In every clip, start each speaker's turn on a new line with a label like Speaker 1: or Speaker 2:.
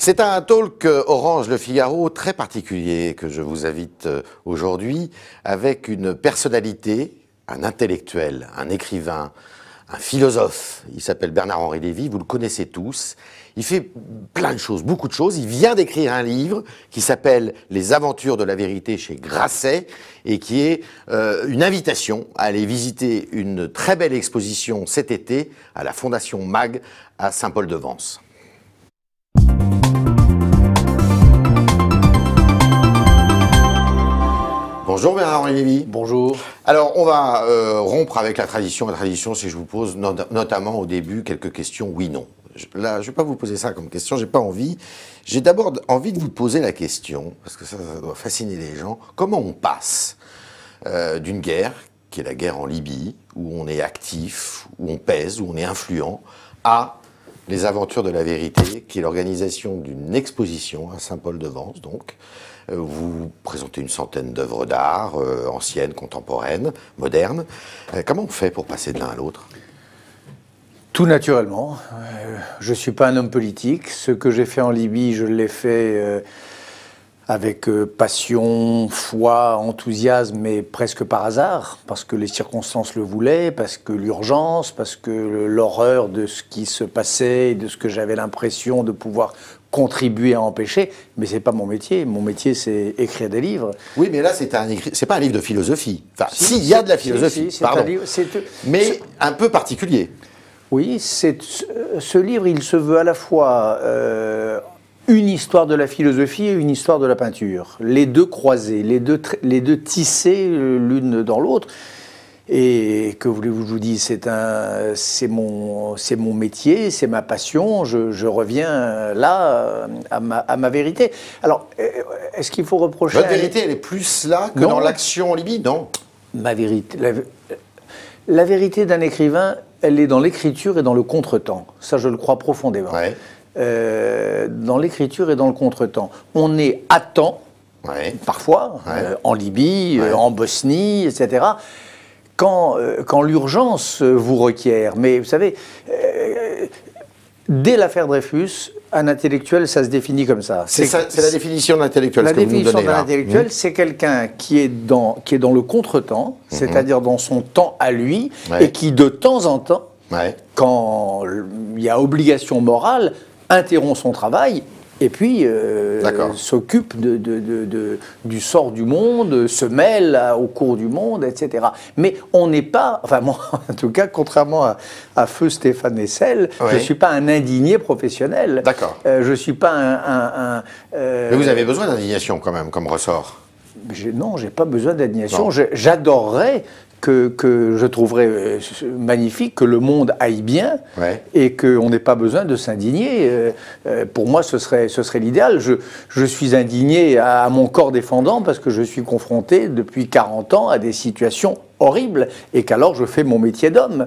Speaker 1: C'est un talk Orange Le Figaro très particulier que je vous invite aujourd'hui avec une personnalité, un intellectuel, un écrivain, un philosophe. Il s'appelle Bernard-Henri Lévy, vous le connaissez tous. Il fait plein de choses, beaucoup de choses. Il vient d'écrire un livre qui s'appelle Les Aventures de la Vérité chez Grasset et qui est une invitation à aller visiter une très belle exposition cet été à la Fondation MAG à Saint-Paul-de-Vence. Bonjour Bernard-Henri Lévy.
Speaker 2: Bonjour.
Speaker 1: Alors on va rompre avec la tradition. La tradition, c'est que je vous pose notamment au début quelques questions oui-non. Là, je ne vais pas vous poser ça comme question, j'ai pas envie. J'ai d'abord envie de vous poser la question, parce que ça doit fasciner les gens, comment on passe d'une guerre, qui est la guerre en Libye, où on est actif, où on pèse, où on est influent, à Les Aventures de la Vérité, qui est l'organisation d'une exposition à Saint-Paul-de-Vence, donc. Vous présentez une centaine d'œuvres d'art, anciennes, contemporaines, modernes. Comment on fait pour passer de l'un à l'autre ?
Speaker 2: Tout naturellement. Je ne suis pas un homme politique. Ce que j'ai fait en Libye, je l'ai fait avec passion, foi, enthousiasme, mais presque par hasard, parce que les circonstances le voulaient, parce que l'urgence, parce que l'horreur de ce qui se passait, de ce que j'avais l'impression de pouvoir contribuer à empêcher, mais c'est pas mon métier. Mon métier, c'est écrire des livres.
Speaker 1: Oui, mais là, c'est pas un livre de philosophie. Enfin, s'il y a de la philosophie, pardon. Mais un peu particulier.
Speaker 2: Oui, ce livre, il se veut à la fois une histoire de la philosophie et une histoire de la peinture. Les deux croisés, les deux tissés l'une dans l'autre. Et que voulez-vous que je vous dise, c'est mon métier, c'est ma passion. Je reviens là à ma vérité. Alors, est-ce qu'il faut reprocher...
Speaker 1: Votre vérité, elle est plus là que dans l'action en Libye, non ?
Speaker 2: Ma vérité... La vérité d'un écrivain, elle est dans l'écriture et dans le contretemps. Ça, je le crois profondément. Ouais. Dans l'écriture et dans le contretemps. On est à temps, parfois, en Libye, en Bosnie, etc., quand l'urgence vous requiert. Mais vous savez, dès l'affaire Dreyfus, un intellectuel, ça se définit comme ça.
Speaker 1: C'est la définition d'un intellectuel.
Speaker 2: La définition d'un intellectuel, c'est quelqu'un qui est dans le contretemps, c'est-à-dire dans son temps à lui, et qui de temps en temps, quand il y a obligation morale, interrompt son travail et puis s'occupe du sort du monde, se mêle au cours du monde, etc. Mais on n'est pas, enfin moi, en tout cas, contrairement à feu Stéphane Hessel, je ne suis pas un indigné professionnel.
Speaker 1: D'accord.
Speaker 2: Je ne suis pas
Speaker 1: Mais vous avez besoin d'indignation quand même, comme ressort.
Speaker 2: Non, je n'ai pas besoin d'indignation. J'adorerais que je trouverais magnifique que le monde aille bien et qu'on n'ait pas besoin de s'indigner. Pour moi, ce serait l'idéal. Je suis indigné à mon corps défendant parce que je suis confronté depuis 40 ans à des situations horribles et qu'alors je fais mon métier d'homme.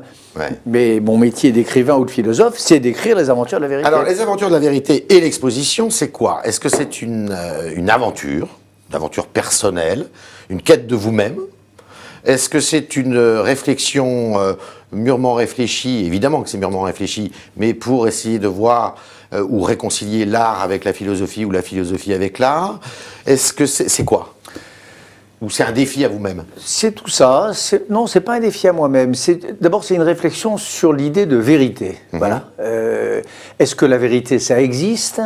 Speaker 2: Mais mon métier d'écrivain ou de philosophe, c'est d'écrire les aventures de la vérité.
Speaker 1: Alors, les aventures de la vérité et l'exposition, c'est quoi? Est-ce que c'est une aventure personnelle, une quête de vous-même? Est-ce que c'est une réflexion mûrement réfléchie? Évidemment que c'est mûrement réfléchi, mais pour essayer de voir ou réconcilier l'art avec la philosophie ou la philosophie avec l'art. Est-ce que c'est quoi? Ou c'est un défi à vous-même?
Speaker 2: C'est tout ça. Non, c'est pas un défi à moi-même. D'abord, c'est une réflexion sur l'idée de vérité. Voilà. Est-ce que la vérité, ça existe?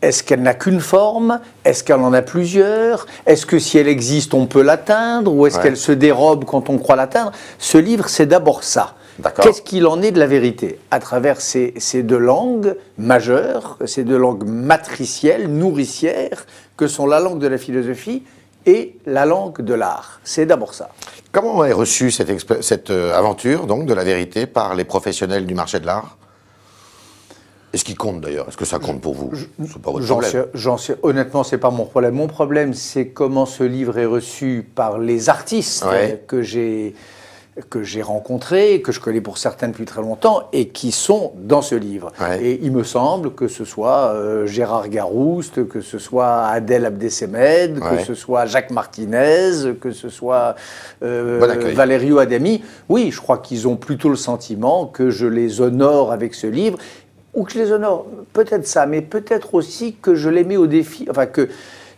Speaker 2: Est-ce qu'elle n'a qu'une forme? Est-ce qu'elle en a plusieurs? Est-ce que si elle existe, on peut l'atteindre? Ou est-ce qu'elle se dérobe quand on croit l'atteindre? Ce livre, c'est d'abord ça. Qu'est-ce qu'il en est de la vérité? À travers ces deux langues majeures, ces deux langues matricielles, nourricières, que sont la langue de la philosophie et la langue de l'art. C'est d'abord ça.
Speaker 1: Comment est reçue cette aventure donc, de la vérité par les professionnels du marché de l'art? Est-ce qu'il compte d'ailleurs? Est-ce que ça compte pour vous? C'est pas votre problème.
Speaker 2: Honnêtement, c'est pas mon problème. Mon problème, c'est comment ce livre est reçu par les artistes que j'ai rencontrés, que je connais pour certains depuis très longtemps, et qui sont dans ce livre. Et il me semble que ce soit Gérard Garouste, que ce soit Adèle Abdessemed, que ce soit Jacques Martinez, que ce soit Valerio Adami. Oui, je crois qu'ils ont plutôt le sentiment que je les honore avec ce livre. ou que je les honore, peut-être ça, mais peut-être aussi que je les mets au défi, enfin que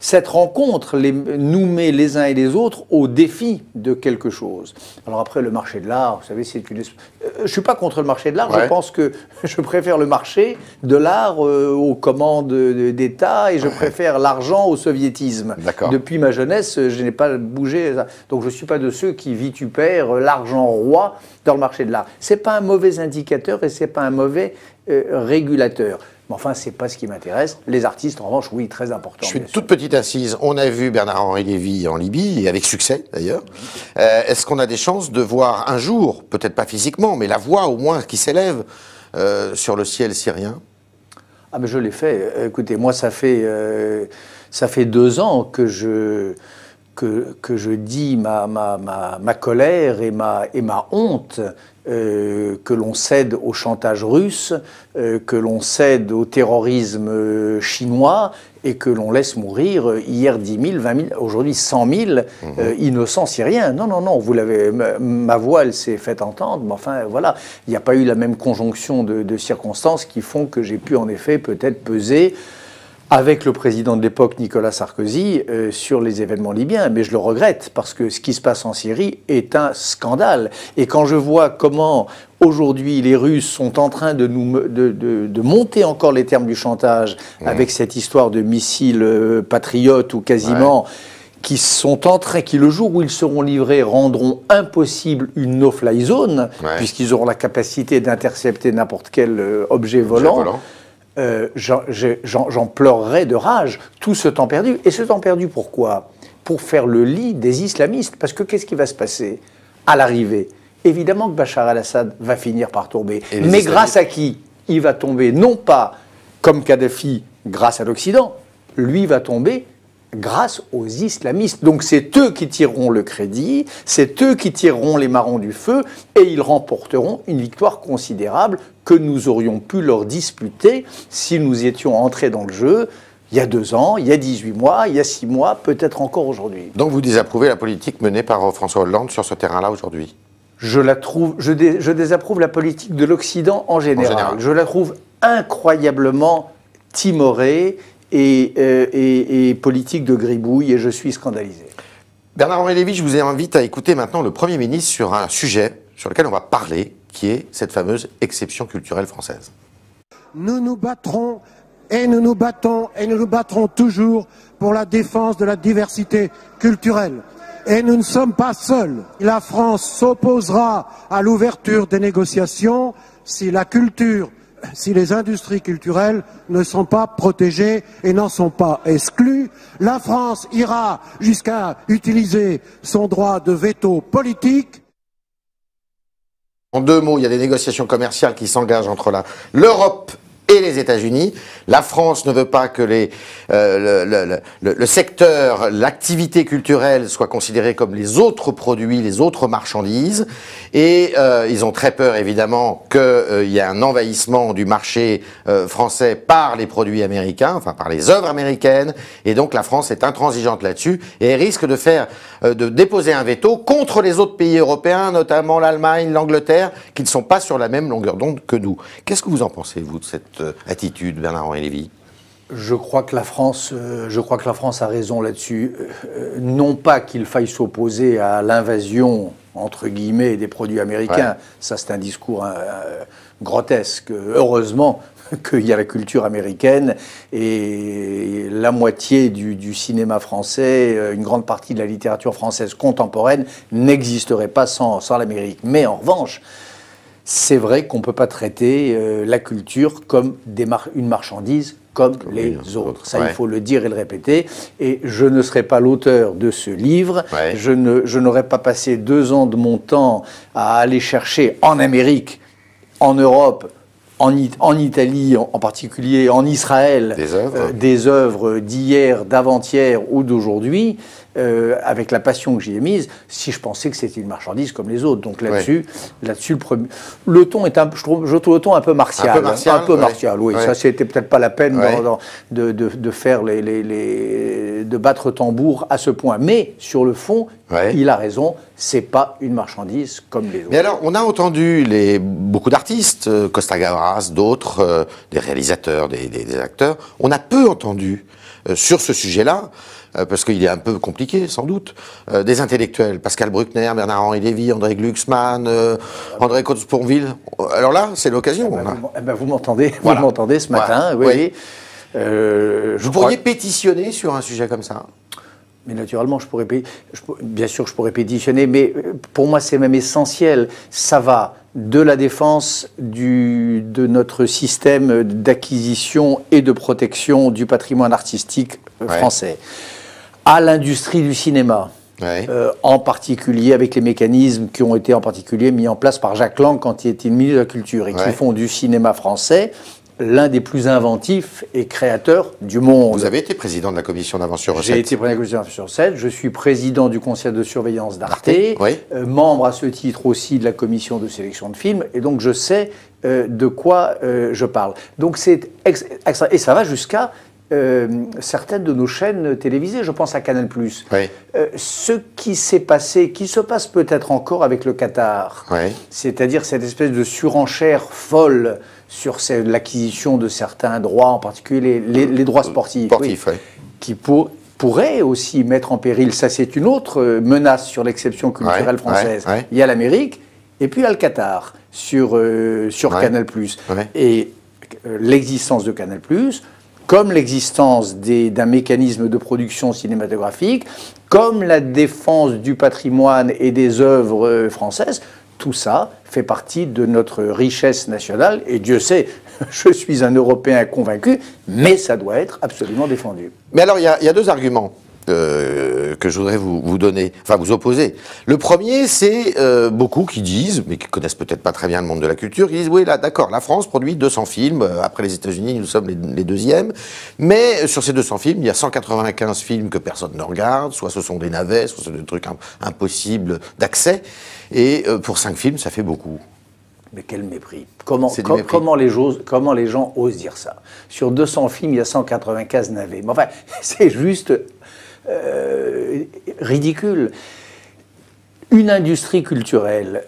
Speaker 2: cette rencontre nous met les uns et les autres au défi de quelque chose. Alors après, le marché de l'art, vous savez, c'est une... je ne suis pas contre le marché de l'art, je pense que je préfère le marché de l'art aux commandes d'État et je préfère l'argent au soviétisme. Depuis ma jeunesse, je n'ai pas bougé. Donc je ne suis pas de ceux qui vitupèrent l'argent roi dans le marché de l'art. Ce n'est pas un mauvais indicateur et ce n'est pas un mauvais régulateur. Mais enfin, ce n'est pas ce qui m'intéresse. Les artistes, en revanche, oui, très important.
Speaker 1: Je fais une toute petite assise. On a vu Bernard-Henri Lévy en Libye, et avec succès d'ailleurs. Est-ce qu'on a des chances de voir un jour, peut-être pas physiquement, mais la voix au moins qui s'élève sur le ciel syrien?
Speaker 2: Ah mais je l'ai fait. Écoutez, moi, ça fait 2 ans que je dis ma colère et ma honte que l'on cède au chantage russe, que l'on cède au terrorisme chinois et que l'on laisse mourir hier 10 000, 20 000, aujourd'hui 100 000 innocents syriens. Non, non, non, vous l'avez, ma voix, elle s'est faite entendre, mais enfin, voilà, il n'y a pas eu la même conjonction de circonstances qui font que j'ai pu en effet peut-être peser avec le président de l'époque, Nicolas Sarkozy, sur les événements libyens. Mais je le regrette, parce que ce qui se passe en Syrie est un scandale. Et quand je vois comment, aujourd'hui, les Russes sont en train de monter encore les termes du chantage, avec cette histoire de missiles patriotes ou quasiment... qui le jour où ils seront livrés, rendront impossible une no-fly zone, puisqu'ils auront la capacité d'intercepter n'importe quel objet volant. J'en pleurerais de rage, tout ce temps perdu. Et ce temps perdu, pourquoi? Pour faire le lit des islamistes. Parce que qu'est-ce qui va se passer à l'arrivée? Évidemment que Bachar al-Assad va finir par tomber. Mais grâce à qui? Il va tomber, non pas comme Kadhafi, grâce à l'Occident. Lui va tomber grâce aux islamistes. Donc c'est eux qui tireront le crédit, c'est eux qui tireront les marrons du feu, et ils remporteront une victoire considérable que nous aurions pu leur disputer si nous étions entrés dans le jeu il y a 2 ans, il y a 18 mois, il y a 6 mois, peut-être encore aujourd'hui.
Speaker 1: Donc vous désapprouvez la politique menée par François Hollande sur ce terrain-là aujourd'hui?
Speaker 2: Je désapprouve la politique de l'Occident en général. Je la trouve incroyablement timorée et politique de gribouille, et je suis scandalisé.
Speaker 1: Bernard-Henri Lévy, je vous invite à écouter maintenant le Premier ministre sur un sujet sur lequel on va parler, qui est cette fameuse exception culturelle française.
Speaker 3: Nous nous battrons et nous nous battons et nous nous battrons toujours pour la défense de la diversité culturelle. Et nous ne sommes pas seuls. La France s'opposera à l'ouverture des négociations si les industries culturelles ne sont pas protégées et n'en sont pas exclues. La France ira jusqu'à utiliser son droit de veto politique.
Speaker 1: En 2 mots, il y a des négociations commerciales qui s'engagent entre l'Europe et les États-Unis. La France ne veut pas que le secteur, l'activité culturelle soit considérée comme les autres produits, les autres marchandises. Et ils ont très peur, évidemment, qu'il y ait un envahissement du marché français par les produits américains, enfin par les œuvres américaines. Et donc la France est intransigeante là-dessus et elle risque de déposer un veto contre les autres pays européens, notamment l'Allemagne, l'Angleterre, qui ne sont pas sur la même longueur d'onde que nous. Qu'est-ce que vous en pensez, vous, de cette attitude, Bernard-Henri Lévy?
Speaker 2: Je crois que la France a raison là-dessus. Non pas qu'il faille s'opposer à l'invasion, entre guillemets, des produits américains. Ça, c'est un discours grotesque. Heureusement qu'il y a la culture américaine et la moitié du cinéma français, une grande partie de la littérature française contemporaine n'existerait pas sans l'Amérique. Mais en revanche, c'est vrai qu'on ne peut pas traiter la culture comme une marchandise comme les autres. Ça, il faut le dire et le répéter. Et je ne serai pas l'auteur de ce livre. Je n'aurais pas passé 2 ans de mon temps à aller chercher en Amérique, en Europe, en Italie en particulier, en Israël, des œuvres d'hier, d'avant-hier ou d'aujourd'hui. avec la passion que j'y ai mise, si je pensais que c'était une marchandise comme les autres. Donc là-dessus, le ton est je trouve le ton un peu martial. Un peu martial, oui. Ça, c'était peut-être pas la peine de faire de battre tambour à ce point. Mais sur le fond, il a raison, c'est pas une marchandise comme les autres.
Speaker 1: Mais alors, on a entendu beaucoup d'artistes, Costa Gavras, d'autres, des réalisateurs, des acteurs. On a peu entendu sur ce sujet-là, parce qu'il est un peu compliqué, sans doute, des intellectuels. Pascal Bruckner, Bernard-Henri Lévy, André Glucksmann, André Cotte-Sponville. Alors là, c'est l'occasion.
Speaker 2: Vous m'entendez ce matin, oui.
Speaker 1: Vous pourriez pétitionner sur un sujet comme ça?
Speaker 2: Mais naturellement, bien sûr, je pourrais pétitionner, mais pour moi, c'est même essentiel. Ça va de la défense de notre système d'acquisition et de protection du patrimoine artistique français, à l'industrie du cinéma, en particulier avec les mécanismes qui ont été en particulier mis en place par Jacques Lang quand il était ministre de la Culture et qui font du cinéma français l'un des plus inventifs et créateurs du monde.
Speaker 1: Vous avez été président de la commission d'avance sur recette.
Speaker 2: J'ai été président de la commission d'avance sur recette. Je suis président du conseil de surveillance d'Arte, membre à ce titre aussi de la commission de sélection de films, et donc je sais de quoi je parle. Donc c'est extra, et ça va jusqu'à certaines de nos chaînes télévisées, je pense à Canal+. Ce qui s'est passé, qui se passe peut-être encore avec le Qatar, c'est-à-dire cette espèce de surenchère folle sur l'acquisition de certains droits, en particulier les droits sportifs, qui pourrait aussi mettre en péril, ça c'est une autre menace sur l'exception culturelle française. Il y a l'Amérique et puis il y a le Qatar sur Canal+. Et l'existence de Canal+, comme l'existence d'un mécanisme de production cinématographique, comme la défense du patrimoine et des œuvres françaises, tout ça fait partie de notre richesse nationale, et Dieu sait, je suis un Européen convaincu, mais ça doit être absolument défendu.
Speaker 1: Mais alors, il y a deux arguments que je voudrais vous donner, enfin vous opposer. Le premier, c'est beaucoup qui disent, mais qui connaissent peut-être pas très bien le monde de la culture, qui disent, oui, là, d'accord, la France produit 200 films, après les États-Unis, nous sommes les deuxièmes, mais sur ces 200 films, il y a 195 films que personne ne regarde, soit ce sont des navets, soit ce sont des trucs impossibles d'accès, et pour 5 films, ça fait beaucoup.
Speaker 2: Mais quel mépris. Comment les gens osent dire ça? Sur 200 films, il y a 195 navets. Mais enfin, c'est juste ridicule. Une industrie culturelle,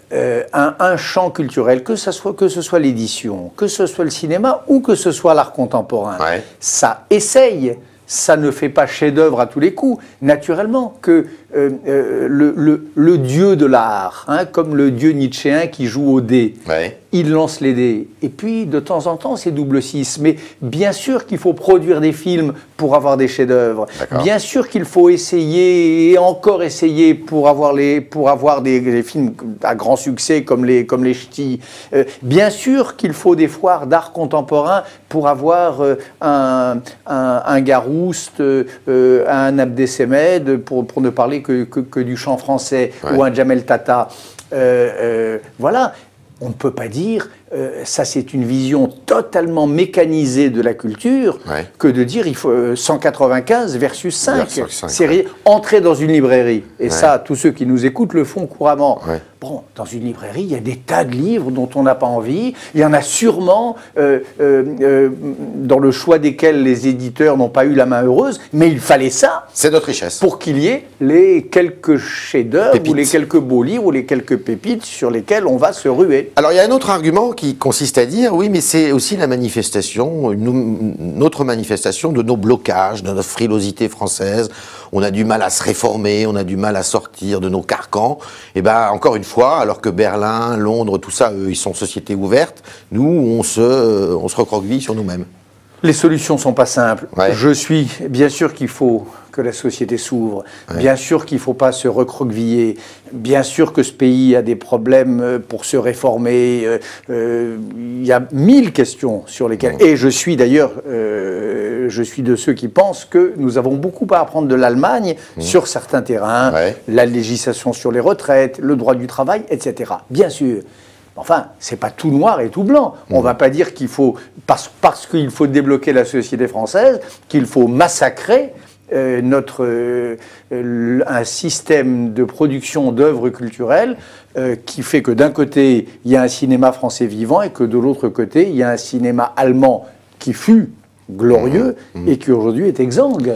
Speaker 2: un champ culturel, que ce soit l'édition, que ce soit le cinéma ou que ce soit l'art contemporain, ça essaye. Ça ne fait pas chef-d'œuvre à tous les coups. Naturellement que le dieu de l'art, comme le dieu nietzschéen qui joue au dé, il lance les dés. Et puis, de temps en temps, c'est double 6. Mais bien sûr qu'il faut produire des films pour avoir des chefs-d'œuvre. Bien sûr qu'il faut essayer et encore essayer pour avoir des films à grand succès comme les Ch'tis. Bien sûr qu'il faut des foires d'art contemporain pour avoir un Garouste, un Abdessemed, pour ne parler que du chant français, ou un Jamel Tata. Voilà. On ne peut pas dire, ça c'est une vision totalement mécanisée de la culture, que de dire il faut 195 versus 5. C'est entrer dans une librairie, et ça, tous ceux qui nous écoutent le font couramment. Bon, dans une librairie, il y a des tas de livres dont on n'a pas envie. Il y en a sûrement dans le choix desquels les éditeurs n'ont pas eu la main heureuse, mais il fallait ça.
Speaker 1: C'est notre richesse.
Speaker 2: Pour qu'il y ait les quelques chefs-d'œuvre, ou les quelques beaux livres, ou les quelques pépites sur lesquels on va se ruer.
Speaker 1: Alors il y a un autre argument qui consiste à dire, oui, mais c'est aussi la manifestation, une autre manifestation de nos blocages, de notre frilosité française. On a du mal à se réformer, on a du mal à sortir de nos carcans. Et bien, encore une fois, alors que Berlin, Londres, tout ça, eux, ils sont sociétés ouvertes, nous, on se recroqueville sur nous-mêmes.
Speaker 2: Les solutions ne sont pas simples. Je suis bien sûr qu'il faut que la société s'ouvre, bien sûr qu'il ne faut pas se recroqueviller, bien sûr que ce pays a des problèmes pour se réformer. Il y a 1000 questions sur lesquelles... Et je suis d'ailleurs, je suis de ceux qui pensent que nous avons beaucoup à apprendre de l'Allemagne sur certains terrains, la législation sur les retraites, le droit du travail, etc. Bien sûr. Enfin, c'est pas tout noir et tout blanc. On va pas dire qu'il faut, parce qu'il faut débloquer la société française, qu'il faut massacrer un système de production d'œuvres culturelles qui fait que d'un côté, il y a un cinéma français vivant et que de l'autre côté, il y a un cinéma allemand qui fut glorieux et qui aujourd'hui est exsangue.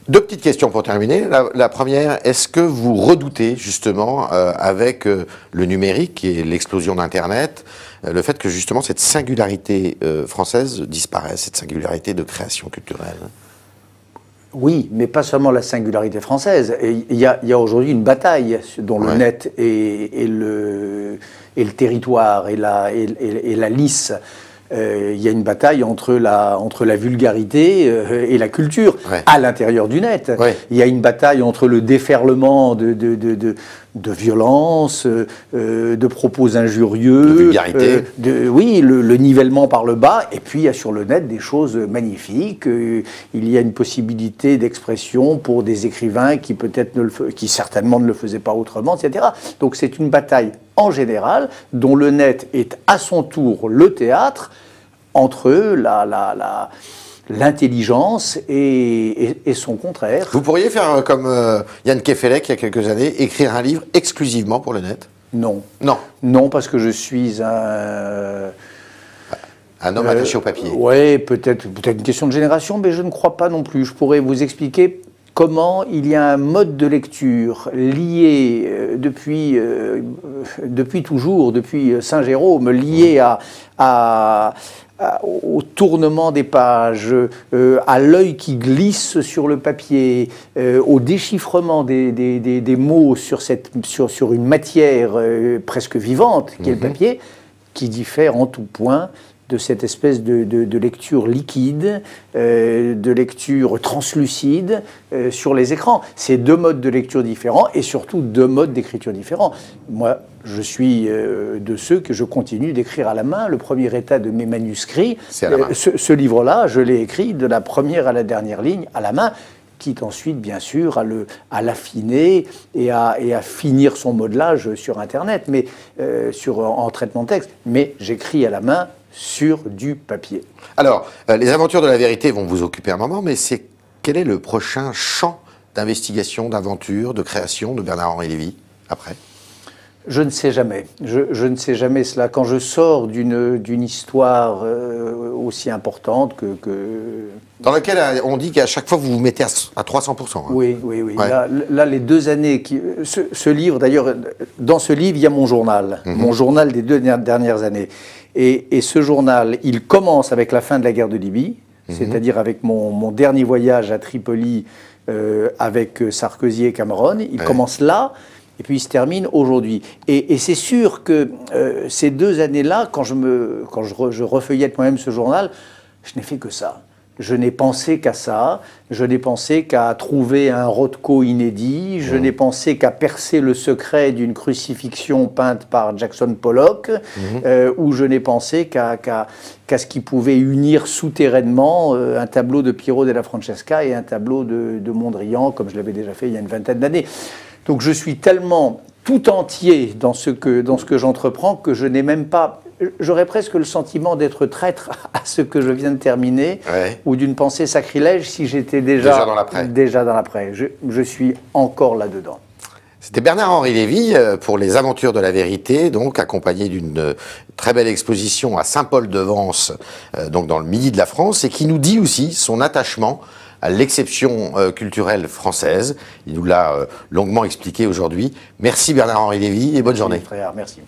Speaker 1: Deux petites questions pour terminer. La première, est-ce que vous redoutez justement avec le numérique et l'explosion d'Internet, le fait que justement cette singularité française disparaisse, cette singularité de création culturelle?
Speaker 2: Oui, mais pas seulement la singularité française. Il y a aujourd'hui une bataille dont le net et le territoire et la lice. Il y a une bataille entre la vulgarité et la culture à l'intérieur du net. Il y a une bataille entre le déferlement de violence, de propos injurieux,
Speaker 1: de vulgarité.
Speaker 2: Oui, le nivellement par le bas. Et puis il y a sur le net des choses magnifiques. Il y a une possibilité d'expression pour des écrivains qui certainement ne le faisaient pas autrement, etc. Donc c'est une bataille en général, dont le net est à son tour le théâtre, entre l'intelligence et son contraire.
Speaker 1: Vous pourriez faire comme Yann Kefelec il y a quelques années, écrire un livre exclusivement pour le net?
Speaker 2: Non.
Speaker 1: Non.
Speaker 2: Non, parce que je suis un
Speaker 1: homme attaché au papier.
Speaker 2: Oui, peut-être une question de génération, mais je ne crois pas non plus. Je pourrais vous expliquer comment il y a un mode de lecture lié depuis toujours, depuis Saint-Jérôme, lié au tournement des pages, à l'œil qui glisse sur le papier, au déchiffrement des mots sur une matière presque vivante, qui est le papier, qui diffère en tout point de cette espèce de lecture liquide, de lecture translucide sur les écrans. C'est deux modes de lecture différents et surtout deux modes d'écriture différents. Moi, je suis de ceux que je continue d'écrire à la main. Le premier état de mes manuscrits, ce livre-là, je l'ai écrit de la première à la dernière ligne à la main, quitte ensuite, bien sûr, à l'affiner et à finir son modelage sur Internet, mais en traitement de texte. Mais j'écris à la main sur du papier.
Speaker 1: Alors, les aventures de la vérité vont vous occuper un moment, mais quel est le prochain champ d'investigation, d'aventure, de création de Bernard-Henri Lévy, après?
Speaker 2: Je ne sais jamais. Je ne sais jamais cela. Quand je sors d'une histoire aussi importante
Speaker 1: Dans laquelle on dit qu'à chaque fois vous vous mettez à 300%. Hein.
Speaker 2: Oui. Ouais. Là, les 2 années... Ce livre, d'ailleurs, dans ce livre, il y a mon journal. Mon journal des 2 dernières années. Et ce journal, il commence avec la fin de la guerre de Libye, c'est-à-dire avec mon dernier voyage à Tripoli avec Sarkozy et Cameron. Il commence là. Et puis il se termine aujourd'hui. Et c'est sûr que ces 2 années-là, quand je refeuillette moi-même ce journal, je n'ai fait que ça. Je n'ai pensé qu'à ça. Je n'ai pensé qu'à trouver un Rothko inédit. Je n'ai pensé qu'à percer le secret d'une crucifixion peinte par Jackson Pollock. Ou je n'ai pensé qu'à ce qui pouvait unir souterrainement un tableau de Piero della Francesca et un tableau de Mondrian, comme je l'avais déjà fait il y a une 20aine d'années. Donc je suis tellement tout entier dans ce que j'entreprends que je n'ai même pas... J'aurais presque le sentiment d'être traître à ce que je viens de terminer, ou d'une pensée sacrilège si j'étais déjà dans l'après. Je suis encore là-dedans.
Speaker 1: C'était Bernard-Henri Lévy pour les aventures de la vérité, donc accompagné d'une très belle exposition à Saint-Paul-de-Vence, donc dans le midi de la France, et qui nous dit aussi son attachement à l'exception culturelle française. Il nous l'a longuement expliqué aujourd'hui. Merci Bernard-Henri Lévy et bonne journée.
Speaker 2: Frère, merci.